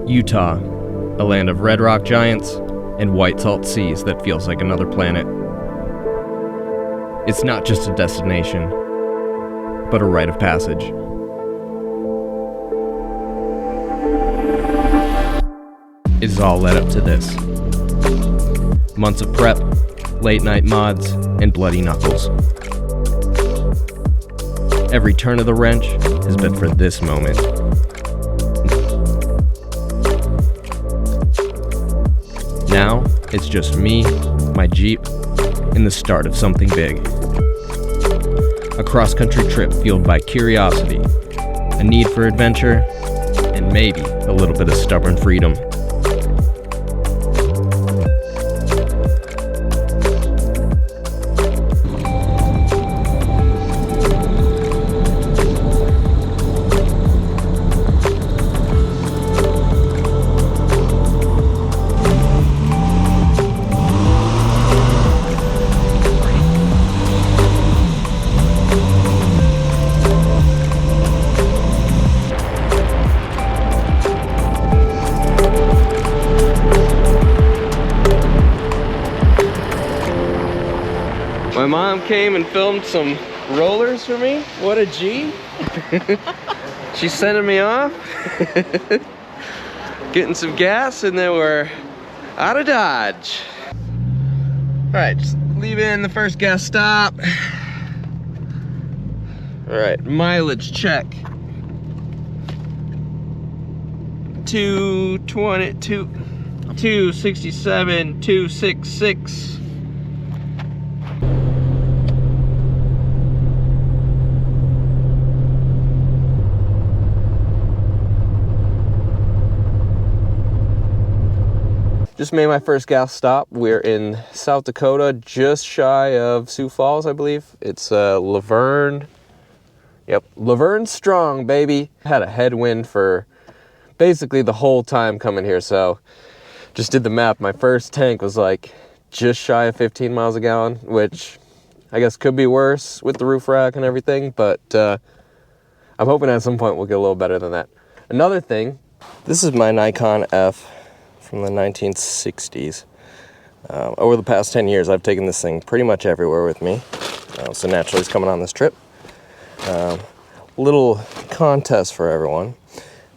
Utah, a land of red rock giants and white salt seas that feels like another planet. It's not just a destination, but a rite of passage. It's all led up to this. Months of prep, late night mods, and bloody knuckles. Every turn of the wrench has been for this moment. Now, it's just me, my Jeep, and the start of something big. A cross-country trip fueled by curiosity, a need for adventure, and maybe a little bit of stubborn freedom. My mom came and filmed some rollers for me. What a G. She's sending me off. Getting some gas and then we're out of Dodge. All right, just leaving the first gas stop. All right, mileage check. 267, 266. Just made my first gas stop. We're in South Dakota, just shy of Sioux Falls, I believe. It's Laverne. Yep, Laverne Strong, baby. Had a headwind for basically the whole time coming here, so just did the math. My first tank was like just shy of 15 miles a gallon, which I guess could be worse with the roof rack and everything, but I'm hoping at some point we'll get a little better than that. Another thing, this is my Nikon F from the 1960s. Over the past 10 years, I've taken this thing pretty much everywhere with me. So naturally, it's coming on this trip. Little contest for everyone.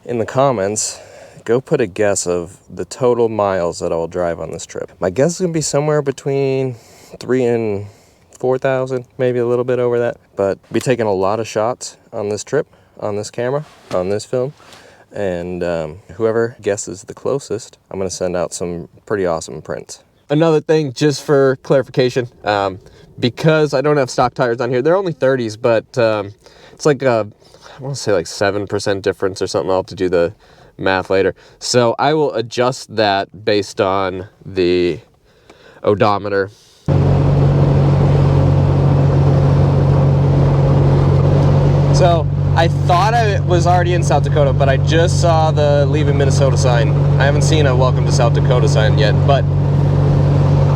In the comments, go put a guess of the total miles that I will drive on this trip. My guess is gonna be somewhere between 3,000 and 4,000, maybe a little bit over that. But I'll be taking a lot of shots on this trip, on this camera, on this film. And whoever guesses the closest, I'm gonna send out some pretty awesome prints. Another thing, just for clarification, because I don't have stock tires on here, they're only 30s, but it's like I want to say like 7% difference or something. I'll have to do the math later. So I will adjust that based on the odometer. So I thought I was already in South Dakota, but I just saw the leaving Minnesota sign. I haven't seen a welcome to South Dakota sign yet, but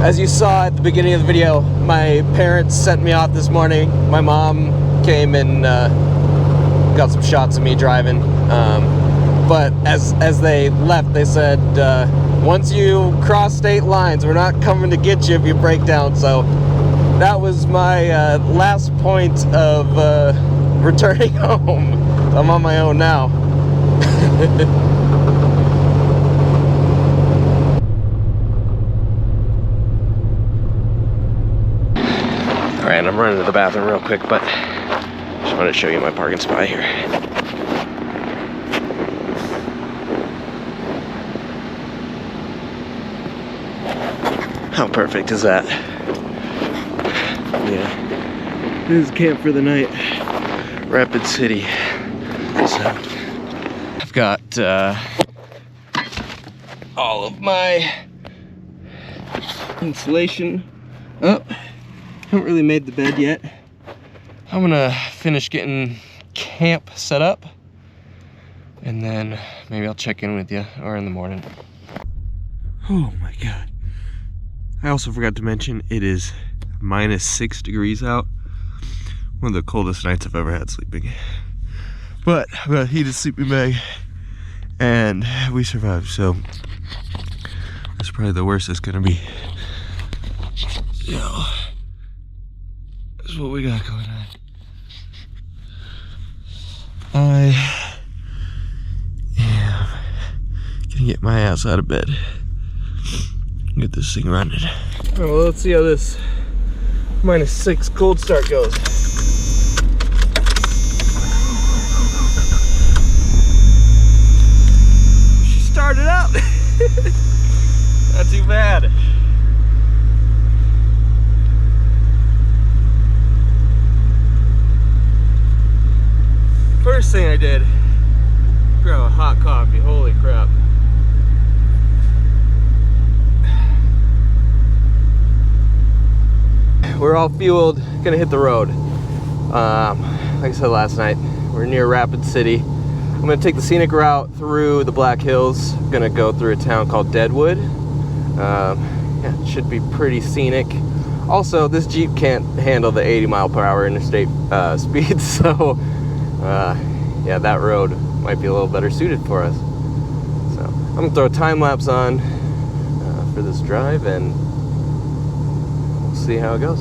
as you saw at the beginning of the video, my parents sent me off this morning. My mom came and got some shots of me driving. But as they left, they said, once you cross state lines, we're not coming to get you if you break down. So that was my last point of returning home. I'm on my own now. All right, I'm running to the bathroom real quick, but just wanted to show you my parking spot here. How perfect is that? Yeah, this is camp for the night. Rapid City. So I've got all of my insulation up. Haven't really made the bed yet. I'm gonna finish getting camp set up and then maybe I'll check in with you or in the morning. Oh my God. I also forgot to mention it is -6 degrees out. One of the coldest nights I've ever had sleeping. But I've got a heated sleeping bag and we survived. So that's probably the worst it's gonna be. You know, that's what we got going on. I am gonna get my ass out of bed. Get this thing running. All right, well, let's see how this -6 cold start goes. She started up. Not too bad. First thing I did, grab a hot coffee. Holy crap. We're all fueled, gonna hit the road. Like I said last night, we're near Rapid City. I'm gonna take the scenic route through the Black Hills. I'm gonna go through a town called Deadwood. Yeah, it should be pretty scenic. Also, this Jeep can't handle the 80-mile-per-hour interstate speed, so yeah, that road might be a little better suited for us. So I'm gonna throw a time lapse on for this drive, and we'll see how it goes.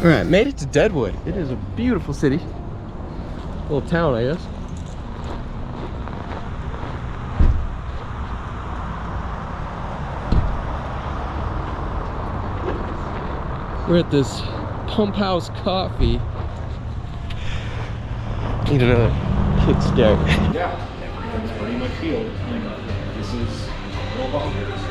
All right, made it to Deadwood. It is a beautiful city. Little town, I guess. We're at this Pump House Coffee. Need another kickstart. Yeah, everything's pretty much healed. This is no bonkers.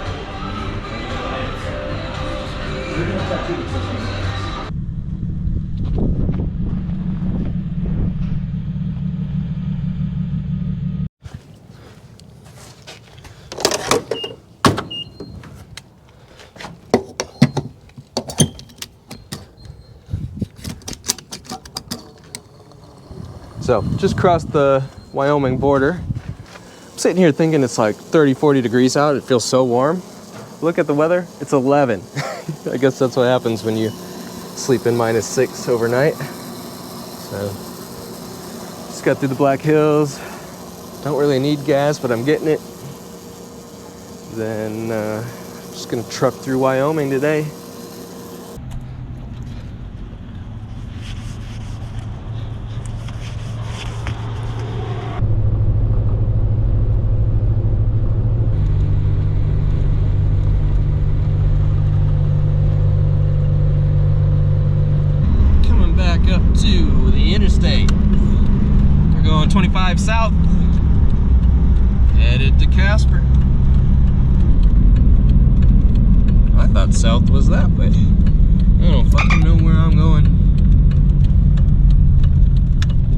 So, just crossed the Wyoming border. I'm sitting here thinking it's like 30, 40 degrees out. It feels so warm. Look at the weather, it's 11. I guess that's what happens when you sleep in -6 overnight. So, just got through the Black Hills. Don't really need gas, but I'm getting it. Then, just gonna truck through Wyoming today. Up to the interstate. We're going 25 south, headed to Casper. I thought south was that way. I don't fucking know where I'm going.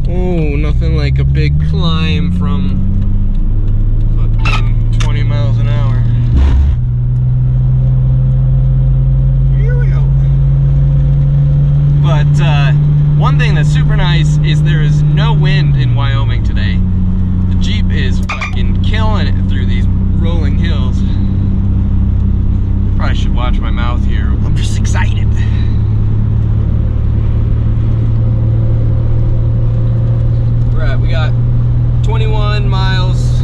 Oh, nothing like a big climb from fucking 20 miles an hour. Here we go. But one thing that's super nice is there is no wind in Wyoming today. The Jeep is fucking killing it through these rolling hills. Probably should watch my mouth here. I'm just excited. Right, we got 21 miles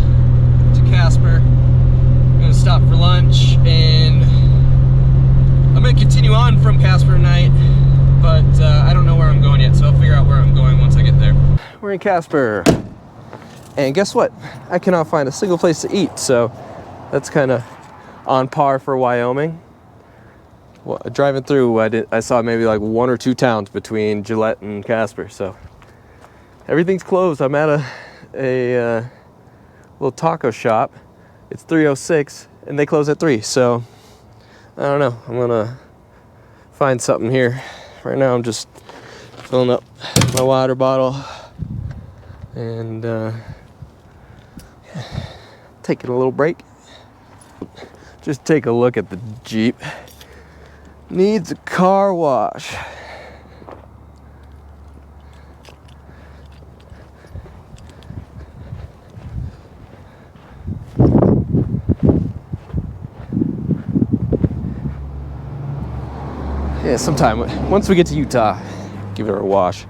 to Casper. I'm gonna stop for lunch, and I'm gonna continue on from Casper tonight. But I don't know where I'm going yet, so I'll figure out where I'm going once I get there. We're in Casper, and guess what? I cannot find a single place to eat, so that's kind of on par for Wyoming. well, driving through, I saw maybe like 1 or 2 towns between Gillette and Casper. So everything's closed. I'm at a little taco shop. It's 3:06 and they close at 3. So I don't know. I'm gonna find something here. Right now I'm just filling up my water bottle and taking a little break. Just take a look at the Jeep. Needs a car wash. Yeah, sometime once we get to Utah, give it a wash.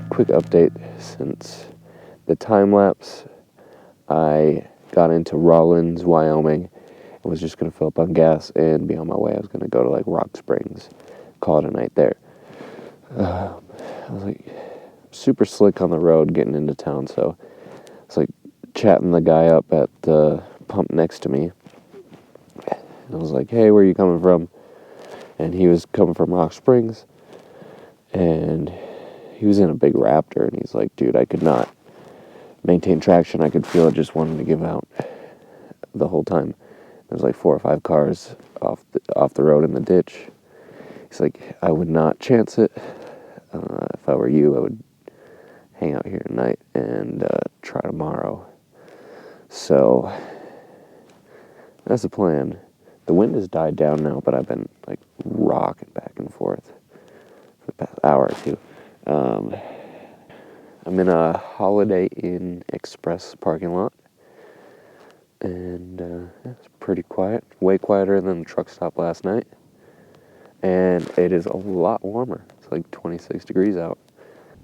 Quick update since the time lapse. I got into Rawlins, Wyoming, and was just going to fill up on gas and be on my way. I was going to go to like Rock Springs, call it a night there. I was like super slick on the road getting into town, so it's like chatting the guy up at the pump next to me. And I was like, hey, where are you coming from? And he was coming from Rock Springs, and he was in a big Raptor, and he's like, dude, I could not maintain traction. I could feel it just wanting to give out the whole time. There's like 4 or 5 cars off the road in the ditch. He's like, I would not chance it. If I were you, I would hang out here tonight and try tomorrow. So that's the plan. The wind has died down now, but I've been like rocking back and forth for the past hour or two. I'm in a Holiday Inn Express parking lot, and it's pretty quiet, way quieter than the truck stop last night, and it is a lot warmer. It's like 26 degrees out.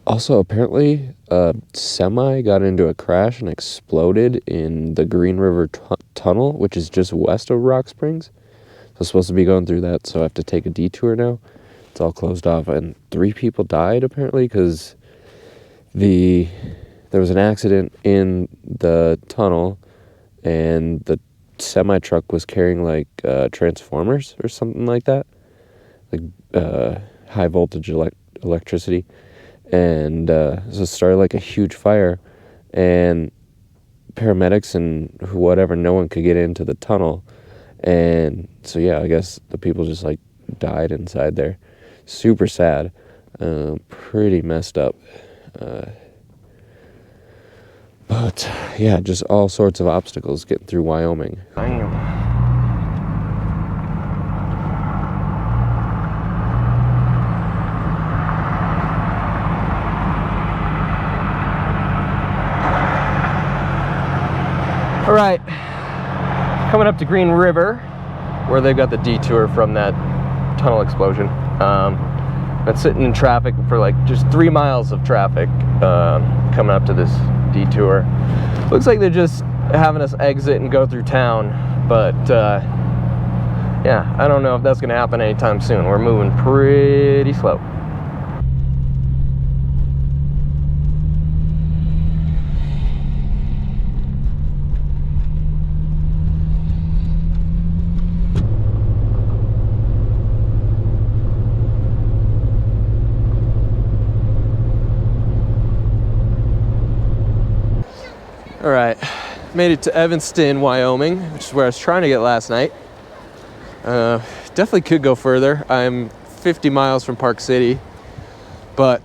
Also, apparently, a semi got into a crash and exploded in the Green River Tunnel, which is just west of Rock Springs. So I'm supposed to be going through that, so I have to take a detour now. It's all closed off, and 3 people died, apparently, because there was an accident in the tunnel, and the semi-truck was carrying, like, transformers or something like that, like high-voltage electricity, and so it started, like, a huge fire, and paramedics and whatever, no one could get into the tunnel, and so, yeah, I guess the people just, like, died inside there. Super sad, pretty messed up, but yeah, just all sorts of obstacles getting through Wyoming. All right, coming up to Green River, where they've got the detour from that tunnel explosion. Been sitting in traffic for like just 3 miles of traffic coming up to this detour. Looks like they're just having us exit and go through town, but yeah, I don't know if that's gonna happen anytime soon. We're moving pretty slow. All right, made it to Evanston, Wyoming, which is where I was trying to get last night. Definitely could go further. I'm 50 miles from Park City, but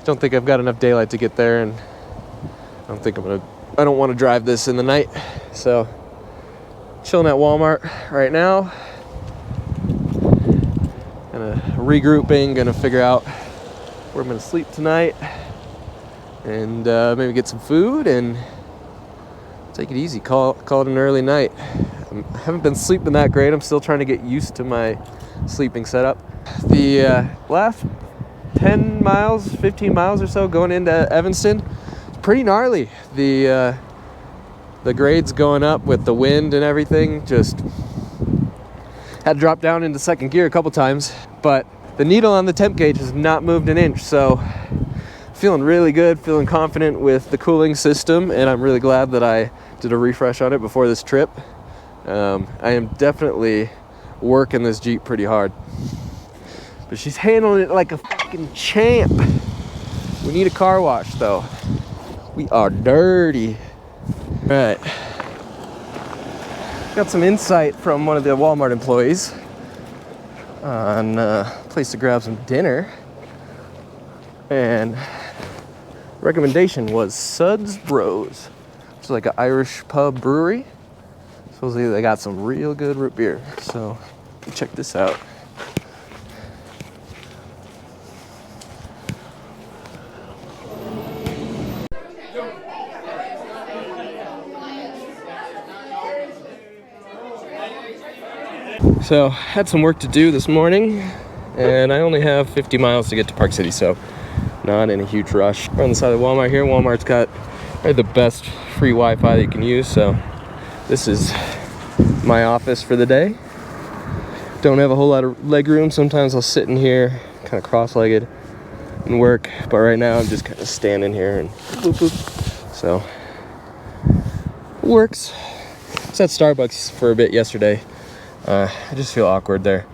don't think I've got enough daylight to get there, and I don't want to drive this in the night. So chilling at Walmart right now. Regrouping, gonna figure out where I'm gonna sleep tonight, and maybe get some food and take it easy. Call it an early night. I haven't been sleeping that great. I'm still trying to get used to my sleeping setup. The last 10 miles, 15 miles or so going into Evanston, pretty gnarly. The grades going up with the wind and everything. Just had to drop down into second gear a couple times, but the needle on the temp gauge has not moved an inch, so feeling really good, feeling confident with the cooling system, and I'm really glad that I did a refresh on it before this trip. I am definitely working this Jeep pretty hard, but she's handling it like a fucking champ. We need a car wash though. We are dirty. All right. Got some insight from one of the Walmart employees on a place to grab some dinner, and recommendation was Suds Bros, which is like an Irish pub brewery. Supposedly they got some real good root beer, so check this out. So, had some work to do this morning, and I only have 50 miles to get to Park City, so not in a huge rush. We're on the side of Walmart here. Walmart's got the best free Wi-Fi that you can use, so this is my office for the day. Don't have a whole lot of leg room. Sometimes I'll sit in here, kind of cross-legged, and work, but right now I'm just kind of standing here and boop, boop. So, it works. I was at Starbucks for a bit yesterday. I just feel awkward there.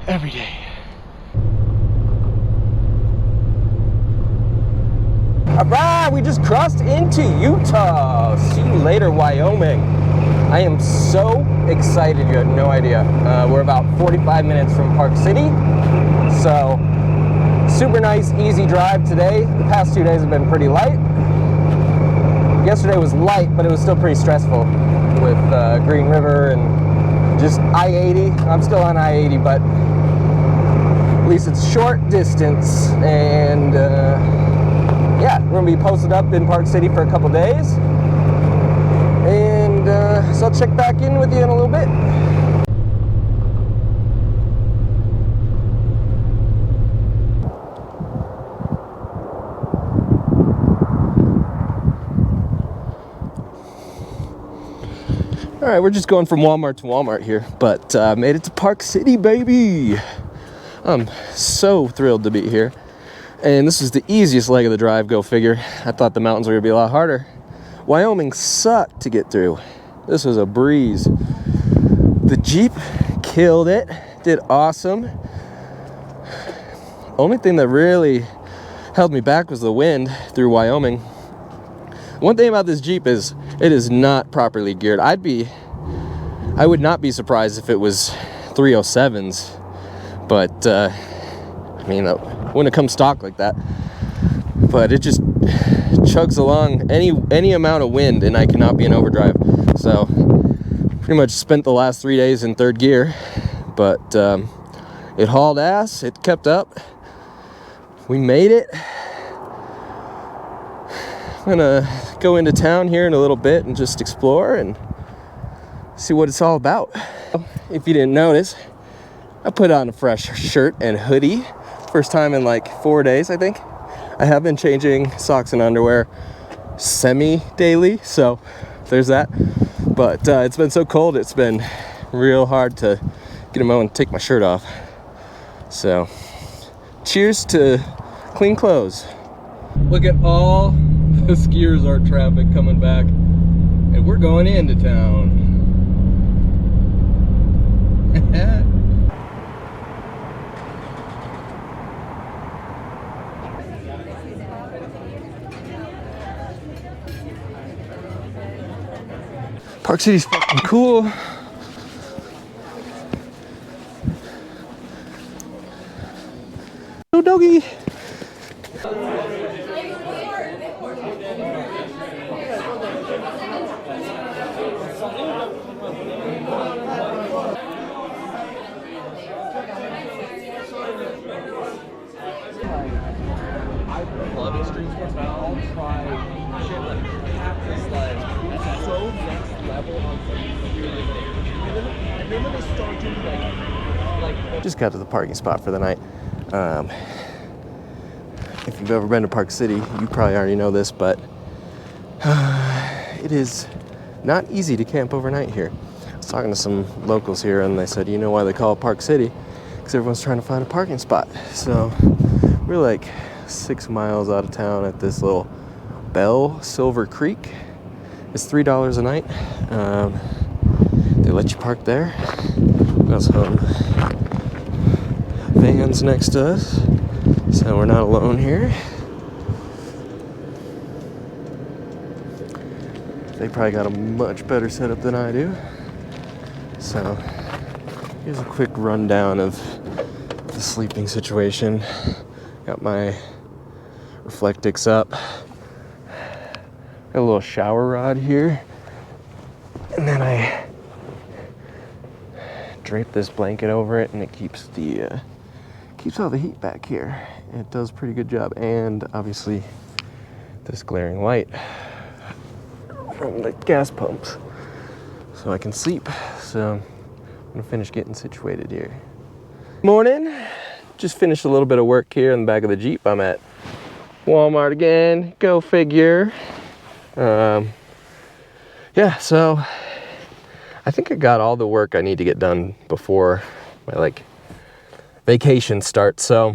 Every day. All right, we just crossed into Utah. See you later, Wyoming. I am so excited, you have no idea. We're about 45 minutes from Park City. So, super nice, easy drive today. The past 2 days have been pretty light. Yesterday was light, but it was still pretty stressful with Green River and just I-80. I'm still on I-80, but at least it's short distance, and yeah, we're gonna be posted up in Park City for a couple days, and so I'll check back in with you in a little bit. All right, we're just going from Walmart to Walmart here, but made it to Park City, baby. I'm so thrilled to be here. And this is the easiest leg of the drive, go figure. I thought the mountains were gonna be a lot harder. Wyoming sucked to get through. This was a breeze. The Jeep killed it, did awesome. Only thing that really held me back was the wind through Wyoming. One thing about this Jeep is it is not properly geared. I would not be surprised if it was 307s, but I mean, when it comes stock like that, but it just chugs along any amount of wind, and I cannot be in overdrive. So pretty much spent the last 3 days in third gear, but it hauled ass. It kept up. We made it. I'm gonna go into town here in a little bit and just explore and see what it's all about. If you didn't notice, I put on a fresh shirt and hoodie. First time in like 4 days, I think. I have been changing socks and underwear semi-daily, so there's that. But it's been so cold, it's been real hard to get a moment to take my shirt off. So, cheers to clean clothes. Look at all the skiers art traffic coming back, and we're going into town. Park City's fucking cool. No doggy. Love extreme sports, but I'll try shit like cactus sleds. That's so next level on and then when they start doing like Just got to the parking spot for the night. If you've ever been to Park City, you probably already know this, but it is not easy to camp overnight here. I was talking to some locals here, and they said, you know why they call it Park City? Because everyone's trying to find a parking spot. So we're like 6 miles out of town at this little Bell Silver Creek. It's $3 a night. They let you park there. Got some vans next to us, so we're not alone here. They probably got a much better setup than I do. So here's a quick rundown of the sleeping situation. Got my Reflectix up. Got a little shower rod here. And then I drape this blanket over it, and it keeps all the heat back here. It does a pretty good job. And obviously this glaring light from the gas pumps, so I can sleep. So I'm gonna finish getting situated here. Morning. Just finished a little bit of work here in the back of the Jeep. I'm at Walmart again. Go figure. Yeah, so I think I got all the work I need to get done before my vacation starts. So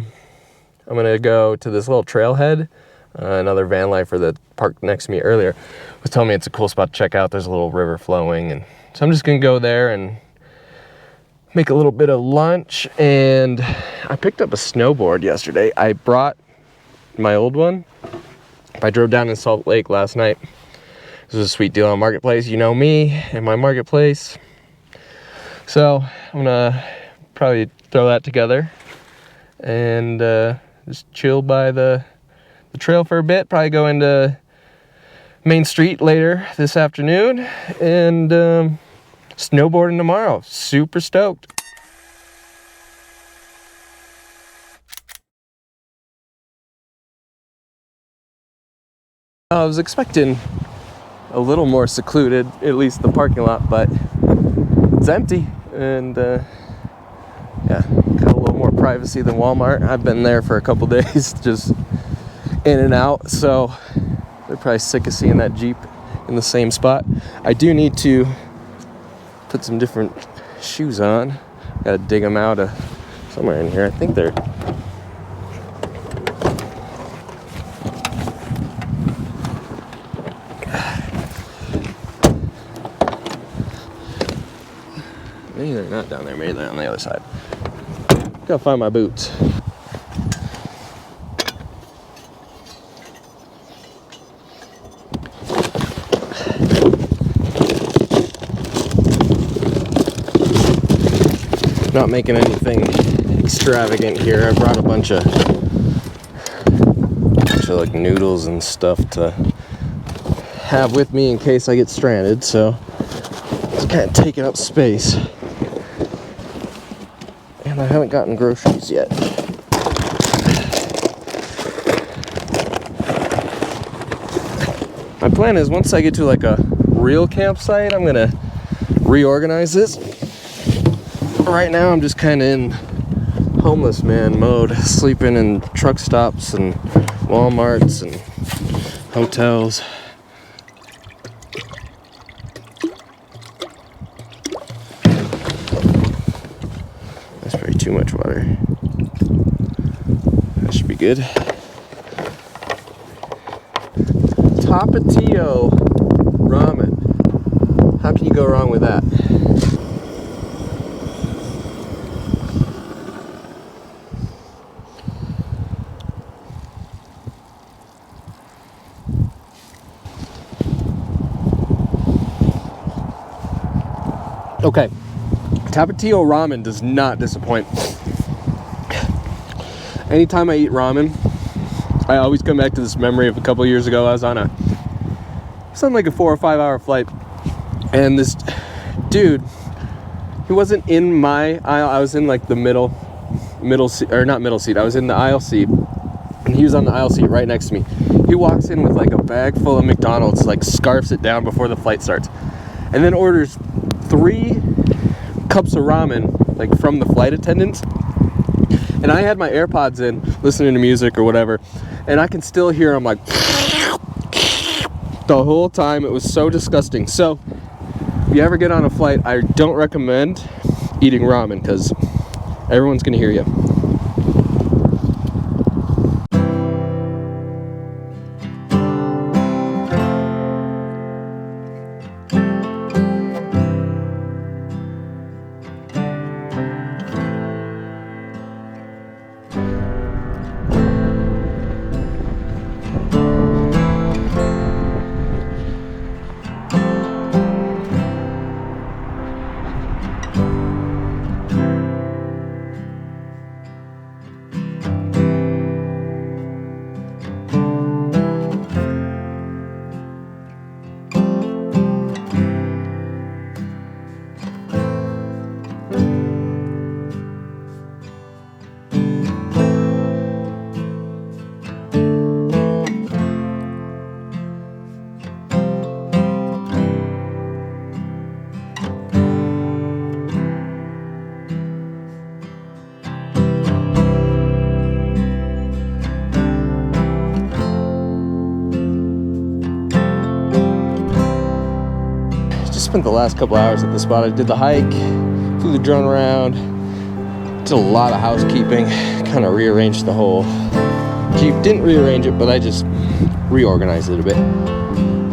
I'm gonna go to this little trailhead. Another van lifer that parked next to me earlier was telling me it's a cool spot to check out. There's a little river flowing, and so I'm just gonna go there and make a little bit of lunch. And I picked up a snowboard yesterday. I brought my old one. I drove down in Salt Lake last night. This was a sweet deal on Marketplace. You know me and my Marketplace. So I'm gonna probably throw that together and just chill by the trail for a bit. Probably go into Main Street later this afternoon and snowboarding tomorrow. Super stoked. I was expecting a little more secluded, at least the parking lot, but it's empty. And yeah, got a little more privacy than Walmart. I've been there for a couple days, just in and out, so they're probably sick of seeing that Jeep in the same spot. I do need to put some different shoes on. Gotta dig them out of somewhere in here. I think they're maybe they're not down there, maybe they're on the other side. Gotta find my boots. Not making anything extravagant here. I brought a bunch of like noodles and stuff to have with me in case I get stranded, so it's kind of taking up space. And I haven't gotten groceries yet. My plan is once I get to like a real campsite, I'm gonna reorganize this. Right now I'm just kind of in homeless man mode, sleeping in truck stops and Walmarts and hotels. That's probably too much water. That should be good. Tapatio ramen. How can you go wrong with that? Okay, Tapatio ramen does not disappoint. Anytime I eat ramen, I always come back to this memory of a couple years ago. I was on like a 4 or 5 hour flight, and this dude, he wasn't in my aisle. I was in like the middle seat, or not middle seat. I was in the aisle seat, and he was on the aisle seat right next to me. He walks in with like a bag full of McDonald's, like scarfs it down before the flight starts, and then orders 3 cups of ramen, like from the flight attendants. And I had my AirPods in, listening to music or whatever, and I can still hear him like the whole time. It was so disgusting. So if you ever get on a flight, I don't recommend eating ramen because everyone's gonna hear you. Spent the last couple hours at the spot. I did the hike, flew the drone around, did a lot of housekeeping, kind of rearranged the whole Jeep. Didn't rearrange it, but I just reorganized it a bit.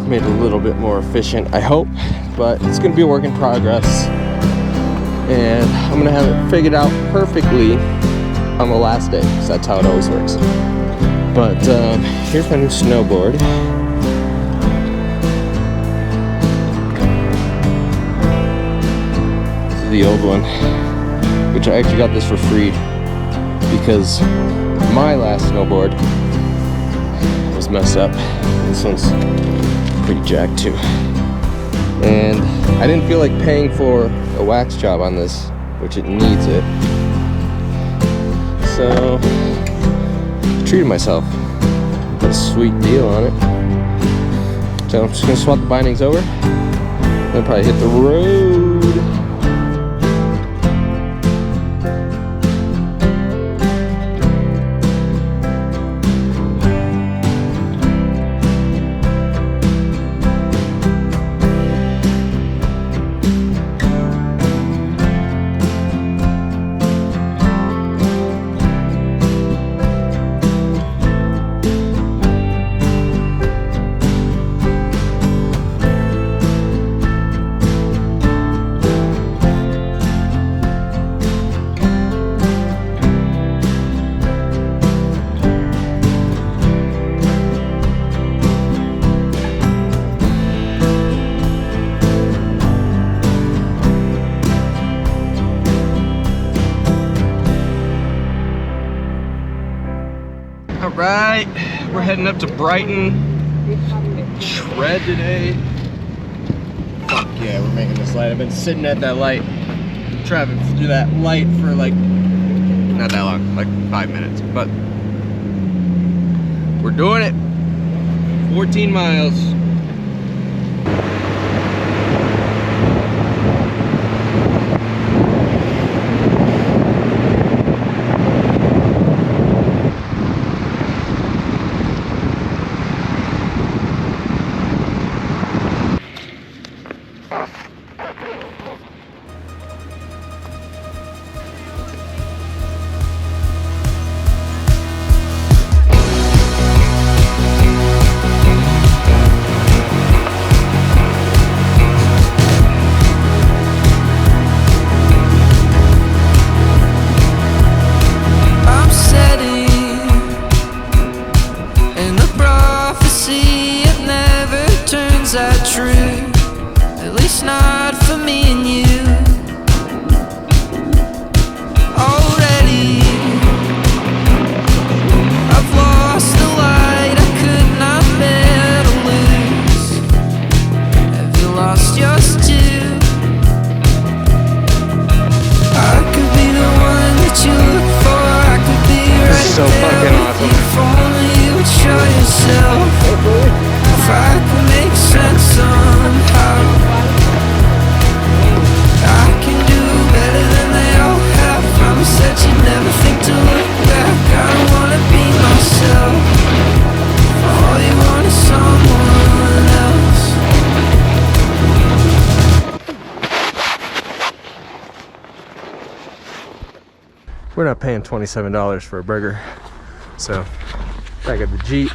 Made it a little bit more efficient, I hope, but it's gonna be a work in progress. And I'm gonna have it figured out perfectly on the last day, because that's how it always works. But here's my new snowboard. The old one, which I actually got this for free because my last snowboard was messed up. This one's pretty jacked too, and I didn't feel like paying for a wax job on this, which it needs it, so I treated myself. Got a sweet deal on it. So I'm just gonna swap the bindings over, then probably hit the road. Alright, we're heading up to Brighton. Shred today. Fuck yeah, we're making this light. I've been sitting at that light, traveling through that light for like, not that long, like 5 minutes, but we're doing it. 14 miles. we're not paying $27 for a burger. So back at the Jeep,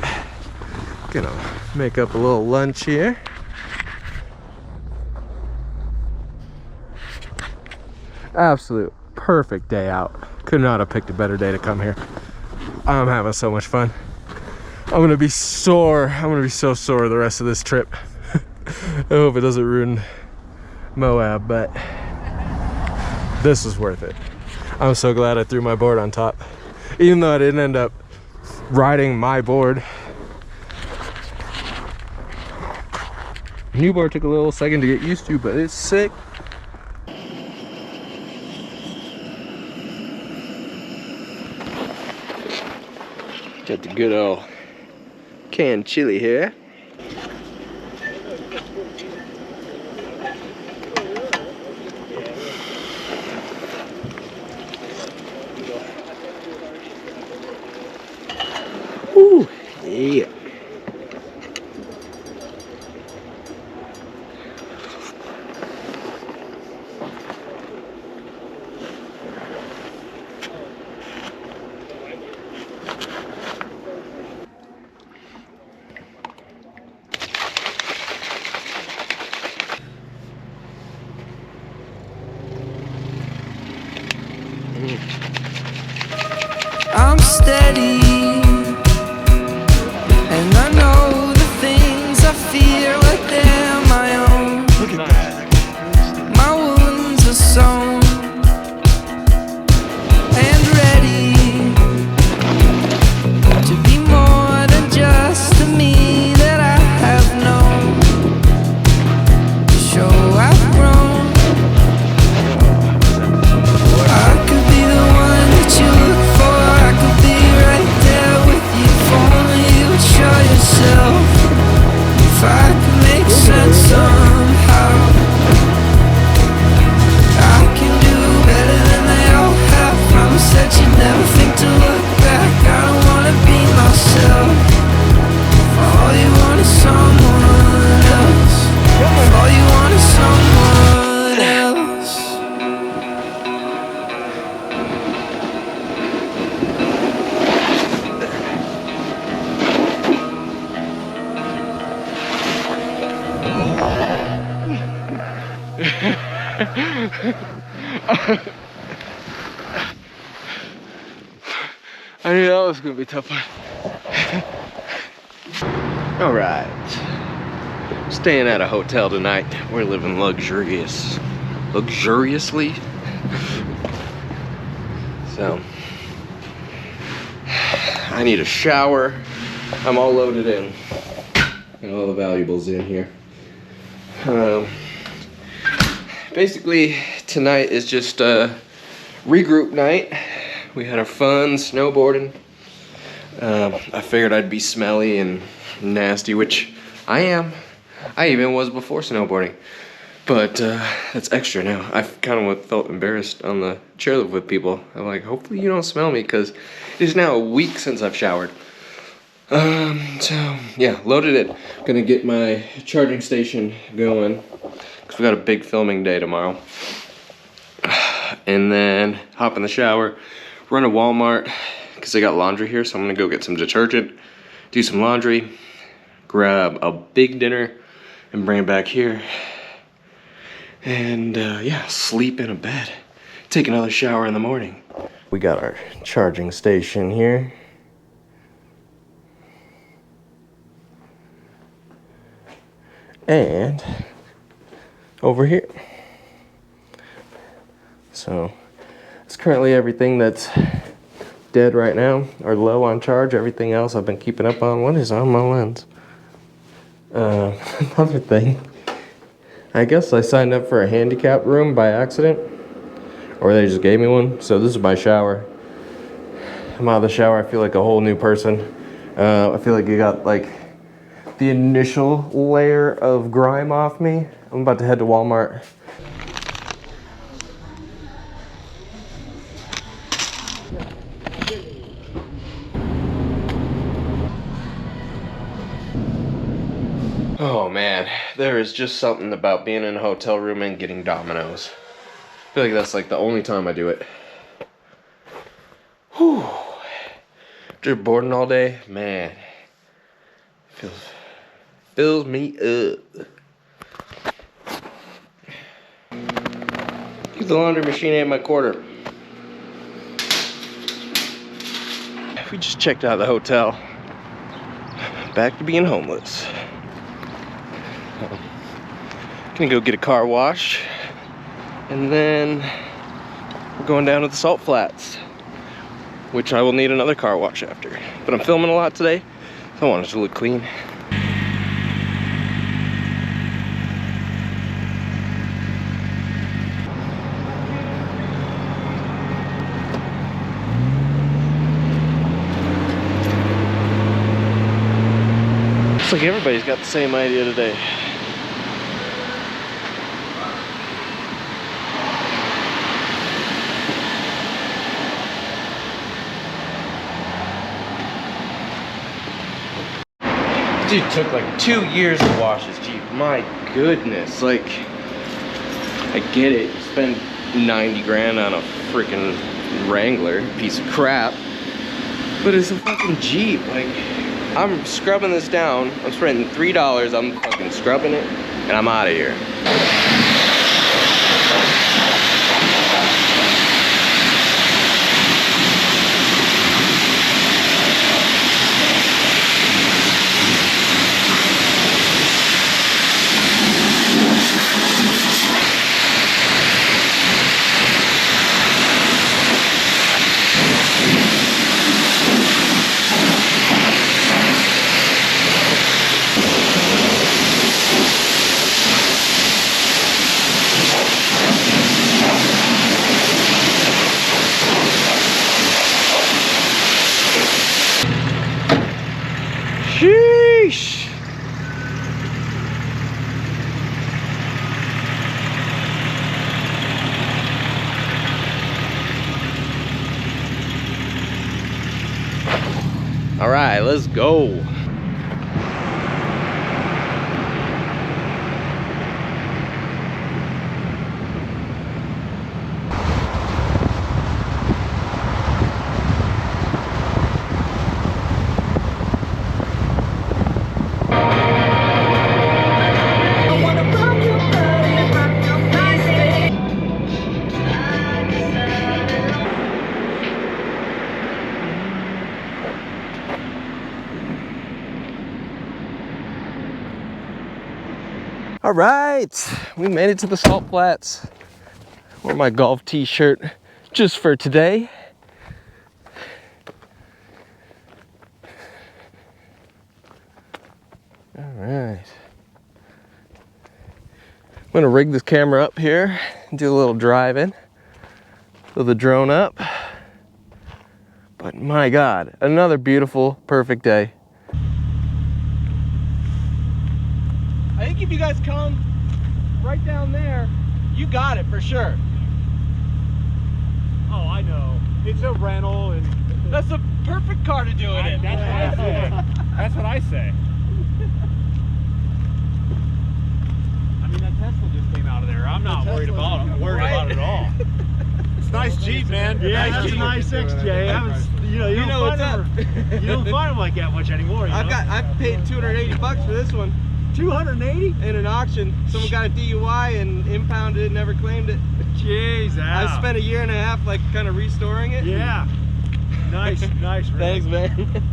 gonna make up a little lunch here. Absolute perfect day out. Could not have picked a better day to come here. I'm having so much fun. I'm gonna be sore. I'm gonna be so sore the rest of this trip. I hope it doesn't ruin Moab, but this was worth it. I'm so glad I threw my board on top. Even though I didn't end up riding my board. New board took a little second to get used to, but it's sick. Got the good old canned chili here. Ooh, yeah. I'm steady, and I know the things I fear like they're my own. Look at that. My wounds are sewn and ready to be more than just the me that I have known. To show I've grown. I could be the one that you look for. I could be right there with you. If only you would show yourself. If I could make sense somehow, I can do better than they all have. Promise that you'd never think to look back. I don't wanna be myself. If all you want is someone else. If all you want is someone else. I knew that was gonna be tough. All right, staying at a hotel tonight. We're living luxuriously. So I need a shower. I'm all loaded in. Got all the valuables in here. Basically, tonight is just a regroup night. We had our fun snowboarding. I figured I'd be smelly and nasty, which I am. I even was before snowboarding, but that's extra now. I kind of felt embarrassed on the chairlift with people. I'm like, hopefully you don't smell me, because it is now a week since I've showered. So yeah, loaded it. Gonna get my charging station going, because we got a big filming day tomorrow. And then hop in the shower, run to Walmart, because they got laundry here, so I'm gonna go get some detergent, do some laundry, grab a big dinner, and bring it back here. And yeah, sleep in a bed. Take another shower in the morning. We got our charging station here. And over here. So it's currently everything that's dead right now, or low on charge. Everything else I've been keeping up on. What is on my lens? Another thing, I guess I signed up for a handicap room by accident, or they just gave me one. So this is my shower. I'm out of the shower, I feel like a whole new person. I feel like you got like the initial layer of grime off me. I'm about to head to Walmart. Oh man, there is just something about being in a hotel room and getting Domino's. I feel like that's like the only time I do it. Whew. Just boarding all day, man. Fills me up. Use the laundry machine ain't my quarter. We just checked out of the hotel. Back to being homeless. Gonna go get a car wash, and then we're going down to the salt flats, which I will need another car wash after. But I'm filming a lot today, so I want it to look clean. Looks like everybody's got the same idea today. Dude took like 2 years to wash his Jeep. My goodness, like, I get it, you spend 90 grand on a freaking Wrangler, piece of crap, but it's a fucking Jeep. Like, I'm scrubbing this down, I'm spending $3, I'm fucking scrubbing it, and I'm out of here. Sheesh! All right, let's go. All right, we made it to the salt flats. Wore my golf t-shirt just for today. All right. I'm gonna rig this camera up here and do a little driving. Throw the drone up. But my God, another beautiful, perfect day. I think if you guys come right down there, you got it for sure. Oh, I know. It's a rental, and That's the perfect car to do it in. that's what I say. That's what I say. I mean, that Tesla just came out of there. I'm not worried about it. Worried about it at all. It's a nice Jeep, man. Yeah, Nice that's Jeep. a nice XJ. You don't find them like that much anymore. I've paid $280 for this one 280. in an auction. Someone got a DUI and impounded it, never claimed it. Jeez, I spent 1.5 years like kind of restoring it. Yeah. Nice, nice. Thanks, man.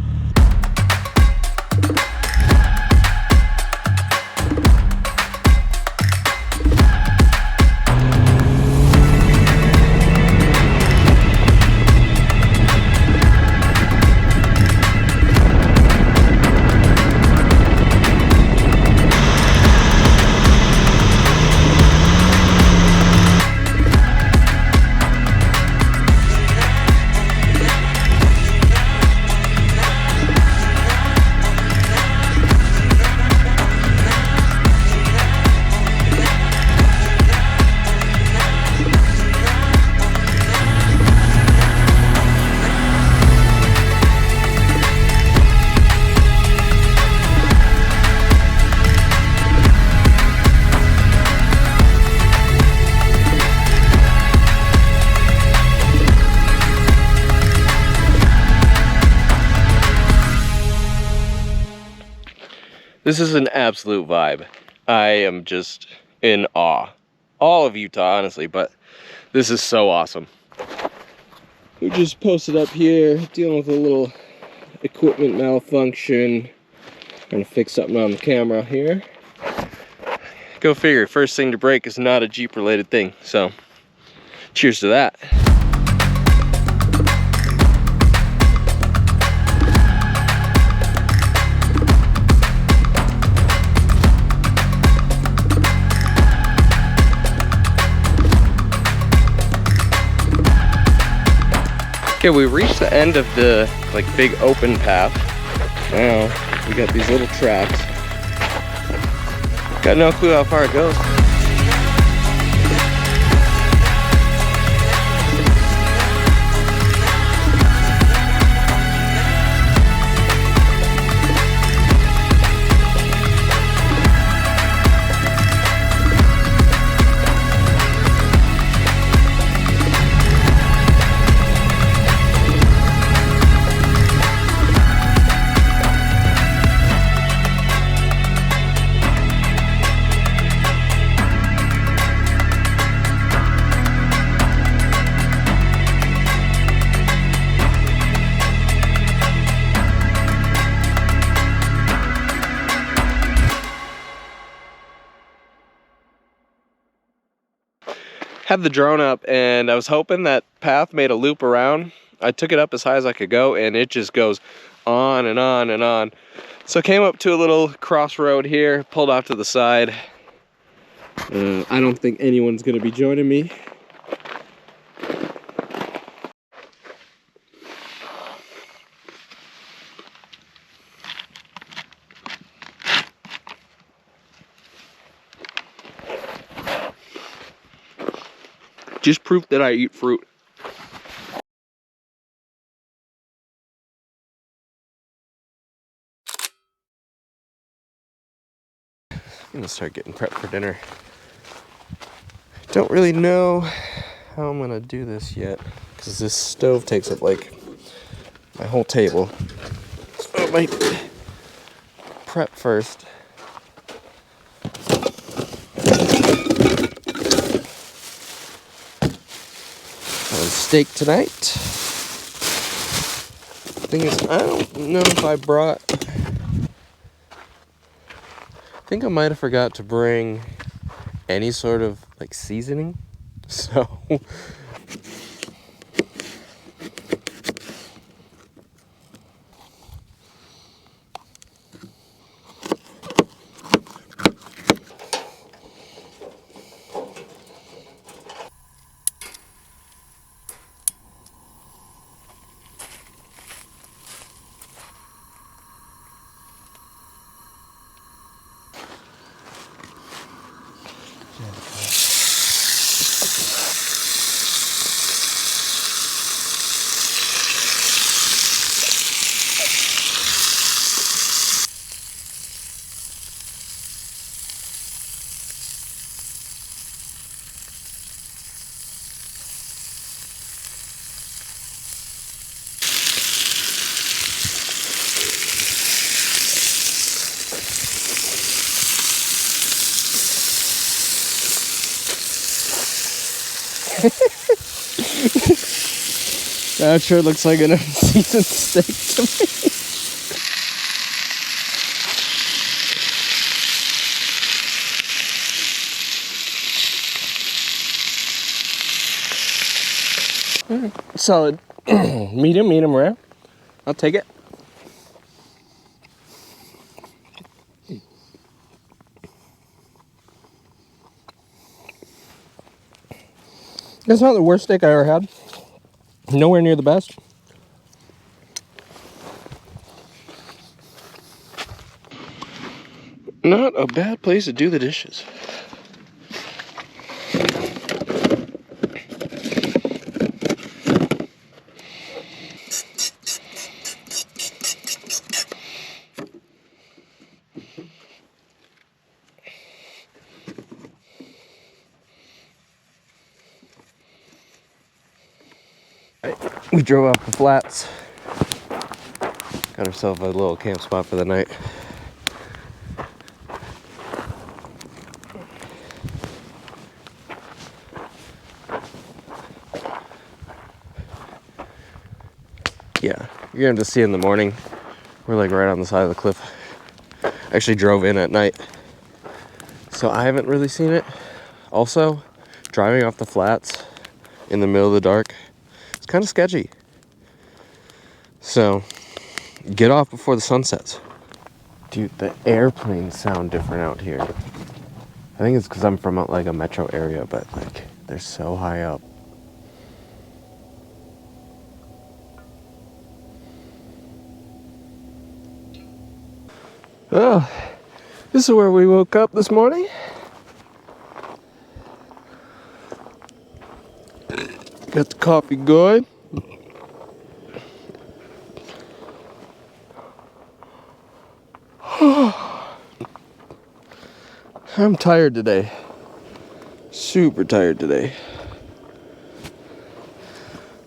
This is an absolute vibe. I am just in awe. All of Utah, honestly, but this is so awesome. We just posted up here, dealing with a little equipment malfunction. Trying to fix something on the camera here. Go figure, first thing to break is not a Jeep related thing, so cheers to that. Okay, we reached the end of the like big open path. Now we got these little tracks. Got no clue how far it goes. Had the drone up and I was hoping that path made a loop around. I took it up as high as I could go and it just goes on and on and on. So I came up to a little crossroad here, pulled off to the side. I don't think anyone's gonna be joining me. Just proof that I eat fruit. I'm gonna start getting prepped for dinner. Don't really know how I'm gonna do this yet, because this stove takes up like my whole table. So I might prep first. Steak tonight. Thing is, I don't know if I brought. I think I might have forgot to bring any sort of like seasoning. So that sure looks like an unseasoned steak to me. Solid. medium rare. I'll take it. That's not the worst steak I ever had. Nowhere near the best. Not a bad place to do the dishes. We drove off the flats. Got ourselves a little camp spot for the night. Yeah, you're gonna just see in the morning. We're like right on the side of the cliff. Actually drove in at night, so I haven't really seen it. Also, driving off the flats in the middle of the dark, it's kind of sketchy. So get off before the sun sets. Dude, the airplanes sound different out here. I think it's because I'm from like a metro area, but like they're so high up. Oh, this is where we woke up this morning. Got the coffee going. I'm tired today. Super tired today.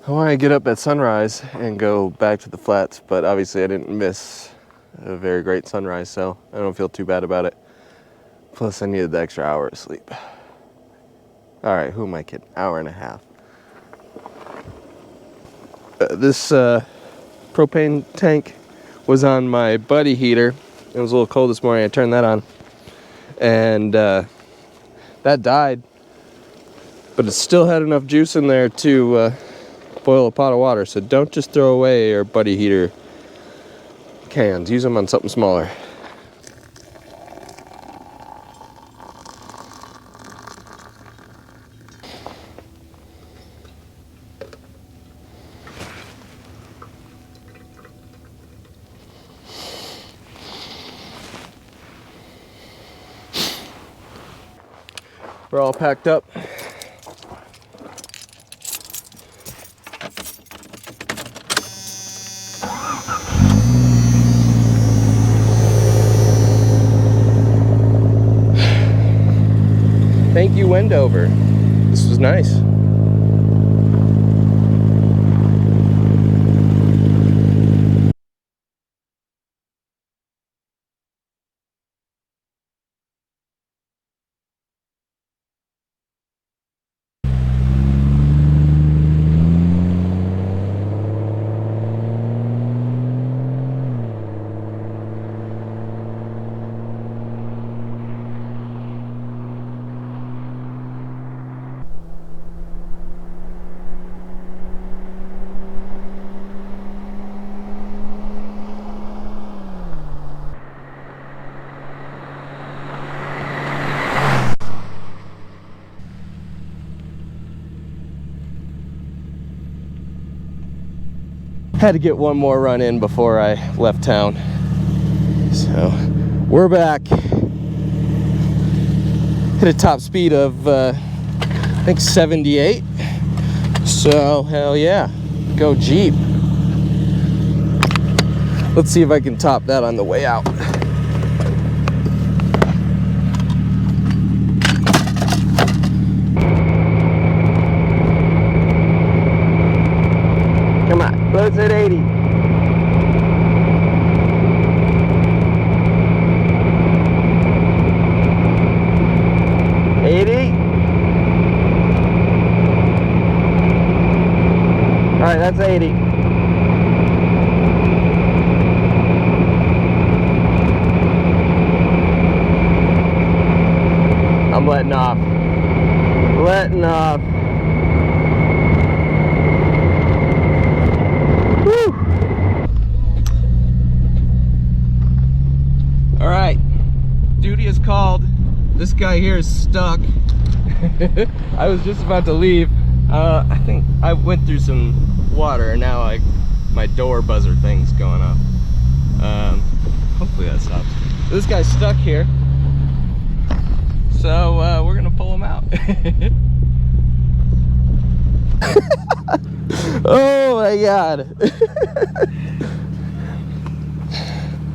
I want to get up at sunrise and go back to the flats, but obviously I didn't miss a very great sunrise, so I don't feel too bad about it. Plus I needed the extra hour of sleep. All right, who am I kidding? Hour and a half. This propane tank was on my buddy heater. It was a little cold this morning. I turned that on, and that died, but it still had enough juice in there to boil a pot of water. So don't just throw away your buddy heater cans. Use them on something smaller. We're all packed up. Thank you, Wendover. This was nice. Had to get one more run in before I left town. So we're back. Hit a top speed of I think 78. So hell yeah, go Jeep. Let's see if I can top that on the way out. Come on, let's hit 80. All right, that's 80. I'm letting off. Letting off. Woo! All right, duty is called. This guy here is stuck. I was just about to leave. I think I went through some water and now my door buzzer thing's going off. Hopefully that stops. This guy's stuck here, so we're gonna pull him out. Oh my god.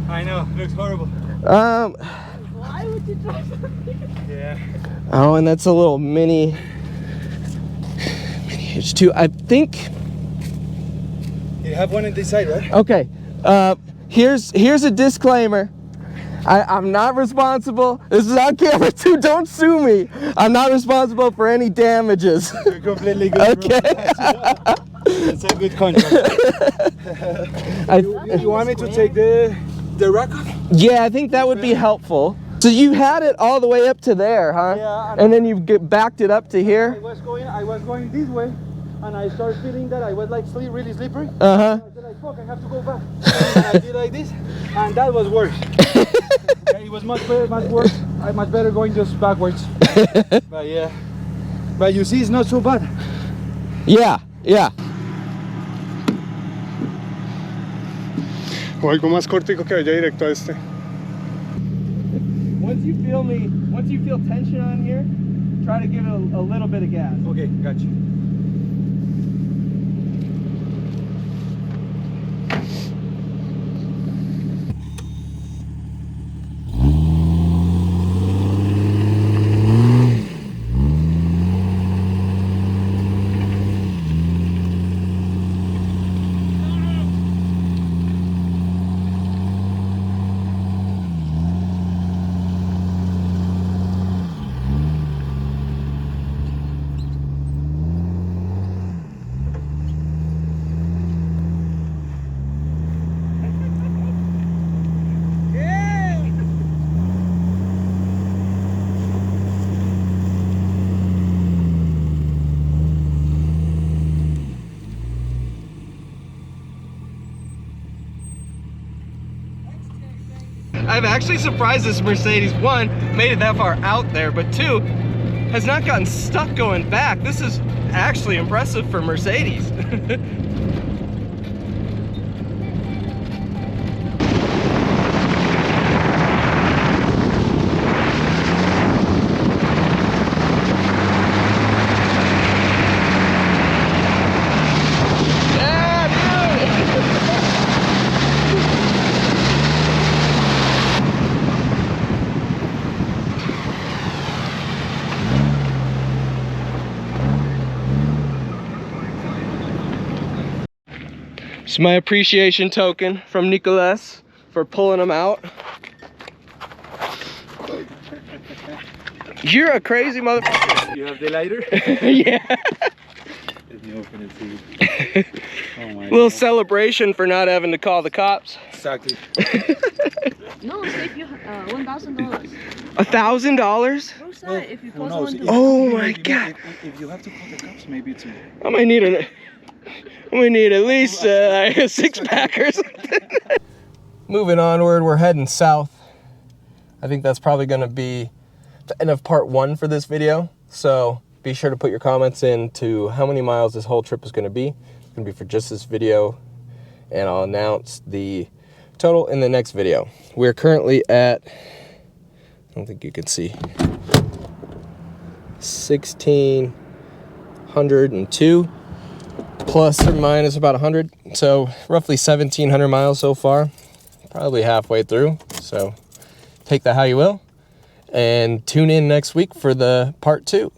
I know, it looks horrible. Why would you drive something? Yeah. Oh, and that's a little mini H2. I think. You have one on this side, right? Okay. Here's a disclaimer. I'm not responsible. This is on camera too. Don't sue me. I'm not responsible for any damages. You're completely good. Okay. It's a good contract. You want me to take the rack off? Yeah, I think that would be helpful. So you had it all the way up to there, huh? Yeah. And then you backed it up to here? I was going this way, and I started feeling that I was like really slippery. Uh-huh. I said like, fuck, I have to go back. And I did like this, and that was worse. Yeah, it was much better, much worse. Much better going just backwards. But yeah. But you see, it's not so bad. Yeah, yeah. O algo más cortico que vaya directo a este. Once you feel tension on here, try to give it a little bit of gas. Okay, got you. I'm actually surprised this Mercedes, one, made it that far out there, but two, has not gotten stuck going back. This is actually impressive for Mercedes. It's my appreciation token from Nicolas for pulling them out. You're a crazy motherfucker. You have the lighter? Yeah. Let me open it to you. Oh my Little celebration for not having to call the cops. Exactly. No, save you $1,000. $1,000? Roadside, if you call knows? someone to Oh my god. If you have to call the cops, maybe it's I might need at least a 6-pack or something. Moving onward, we're heading south. I think that's probably going to be the end of part 1 for this video. So be sure to put your comments in to how many miles this whole trip is going to be. It's going to be for just this video, and I'll announce the total in the next video. We're currently at, I don't think you can see, 1,602. Plus or minus about 100, so roughly 1,700 miles so far, probably halfway through. So take that how you will, and tune in next week for the part 2.